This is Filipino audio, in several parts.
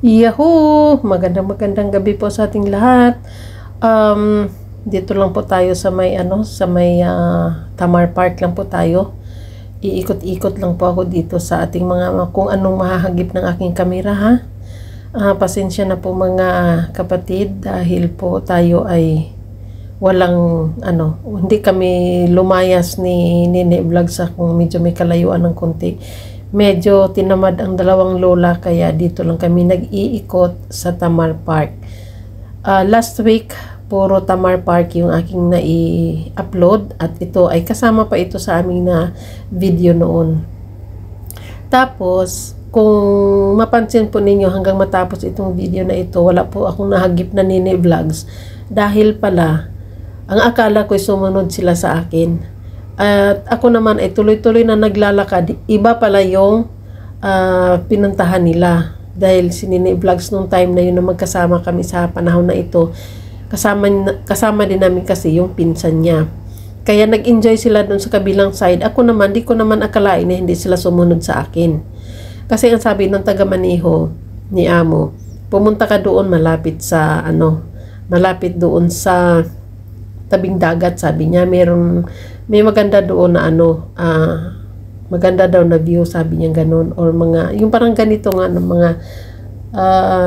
Yahoo! Magandang gabi po sa ating lahat. Dito lang po tayo sa may Tamar Park lang po tayo. Iikot-ikot lang po ako dito sa ating mga kung anong mahahagip ng aking kamera, ha. Pasensya na po mga kapatid dahil po tayo ay walang hindi kami lumayas ni Nene Vlog sa kung medyo may kalayuan ng konti. Medyo tinamad ang dalawang lola kaya dito lang kami nag-iikot sa Tamar Park. Last week, puro Tamar Park yung aking nai-upload at ito ay kasama pa ito sa aming na video noon. Tapos, kung mapansin po ninyo hanggang matapos itong video na ito, wala po akong nahagip na Nene Vlogs dahil pala, ang akala ko'y sumunod sila sa akin. At ako naman ay tuloy-tuloy na naglalakad. Iba pala yung pinuntahan nila. Dahil si Nene Vlogs nung time na yun na magkasama kami sa panahon na ito. Kasama din namin kasi yung pinsan niya. Kaya nag-enjoy sila dun sa kabilang side. Ako naman, di ko naman akalain na hindi sila sumunod sa akin. Kasi ang sabi ng taga-Maniho ni Amo, pumunta ka doon malapit sa malapit doon sa tabing dagat, sabi niya. May maganda doon na maganda daw na view, sabi niya ganun, or mga yung parang ganito nga ng mga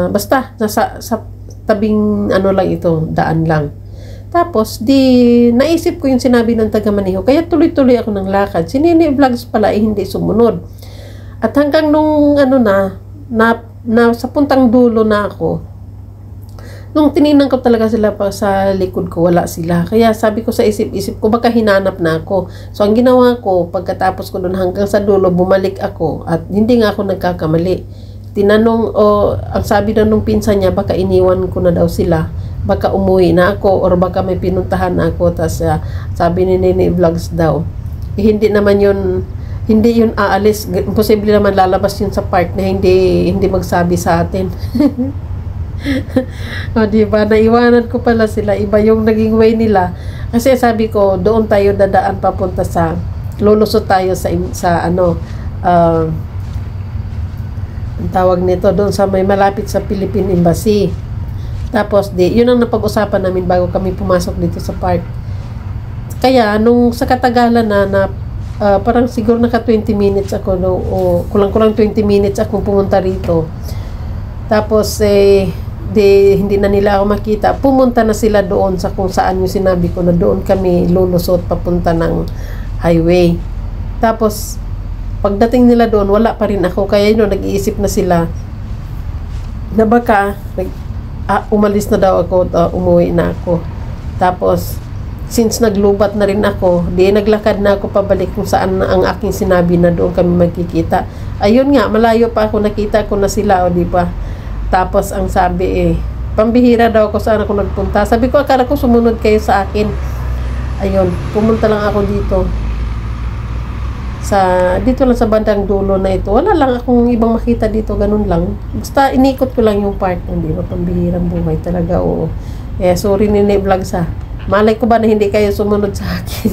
basta sa tabing lang ito, daan lang. Tapos di naisip ko yung sinabi ng taga-Maniho, kaya tuloy-tuloy ako ng lakad. Si Nene Vlogs pala hindi sumunod. At hanggang nung na sa puntang dulo na ako, nung tinignan ko talaga sila pa sa likod ko, wala sila. Kaya sabi ko sa isip-isip ko, baka hinanap na ako. So, ang ginawa ko, pagkatapos ko doon hanggang sa dulo, bumalik ako. At hindi nga ako nagkakamali. Tinanong, ang sabi na nung pinsan niya, baka iniwan ko na daw sila. Baka umuwi na ako, or baka may pinuntahan na ako. Tapos, sabi ni Nene Vlogs daw, hindi naman yun, hindi yun aalis. Imposible naman lalabas yun sa park na hindi magsabi sa atin. O diba, naiwanan ko pala sila. Iba yung naging way nila. Kasi sabi ko, doon tayo dadaan papunta sa lulusot tayo sa ang tawag nito, doon sa may malapit sa Philippine Embassy. Tapos yun ang napag-usapan namin bago kami pumasok dito sa park. Kaya nung sa katagalan na parang siguro naka 20 minutes ako, o kulang-kulang 20 minutes akong pumunta rito. Tapos hindi na nila ako makita. Pumunta na sila doon sa kung saan yung sinabi ko na doon kami lulusot papunta ng highway. Tapos pagdating nila doon, wala pa rin ako. Kaya yun, nag-iisip na sila na baka umalis na daw ako, umuwi na ako. Tapos since naglubat na rin ako, naglakad na ako pabalik kung saan ang aking sinabi na doon kami magkikita. Ayun nga, malayo pa ako, nakita ko na sila, o di ba? Tapos ang sabi pambihira daw ako saan ako nagpunta. Sabi ko, akala ko sumunod kayo sa akin. Ayun, pumunta lang ako dito lang sa bandang dulo na ito. Wala lang akong ibang makita dito, ganun lang. Basta inikot ko lang yung park. Hindi ba, pambihirang buhay talaga, oo. Sorry Nene Vlogs, ha. Malay ko ba na hindi kayo sumunod sa akin?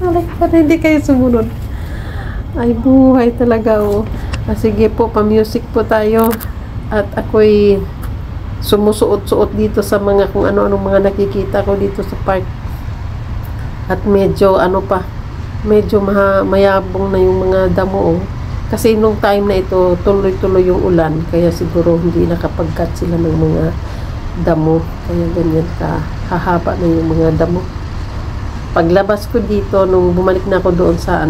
Malay ko ba na hindi kayo sumunod? Ay, buhay talaga, oo. Sige po, pa-music po tayo. At ako'y sumusuot-suot dito sa mga kung ano-anong mga nakikita ko dito sa park. At medyo medyo mayabong na yung mga damo, oh. Kasi nung time na ito, tuloy-tuloy yung ulan. Kaya siguro hindi nakapagkat sila ng mga damo. Kaya ganyan hahaba na yung mga damo. Paglabas ko dito, nung bumalik na ako doon sa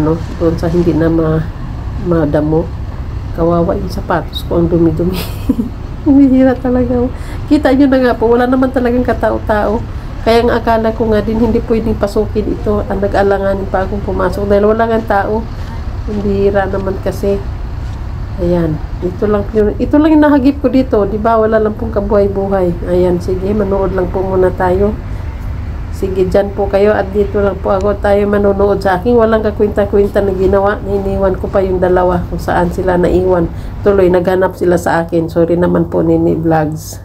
hindi na madamo, kawawa yung sapatos ko, ang dumi-dumi. Humihira talaga. Kita nyo na nga po, wala naman talagang katao-tao. Kaya ang akala ko nga din, hindi pwedeng pasukin ito. Ang nag-alanganin pa akong pumasok dahil wala nga tao. Humihira naman kasi. Ayan, ito lang yung nahagip ko dito. Diba, wala lang pong kabuhay-buhay. Ayan, sige, manood lang po muna tayo. Sige, dyan po kayo at dito lang po ako tayo manonood sa akin. Walang kakwinta-kwinta na ginawa. Iniwan ko pa yung dalawa kung saan sila naiwan. Tuloy, naghanap sila sa akin. Sorry naman po, Nene Vlogs.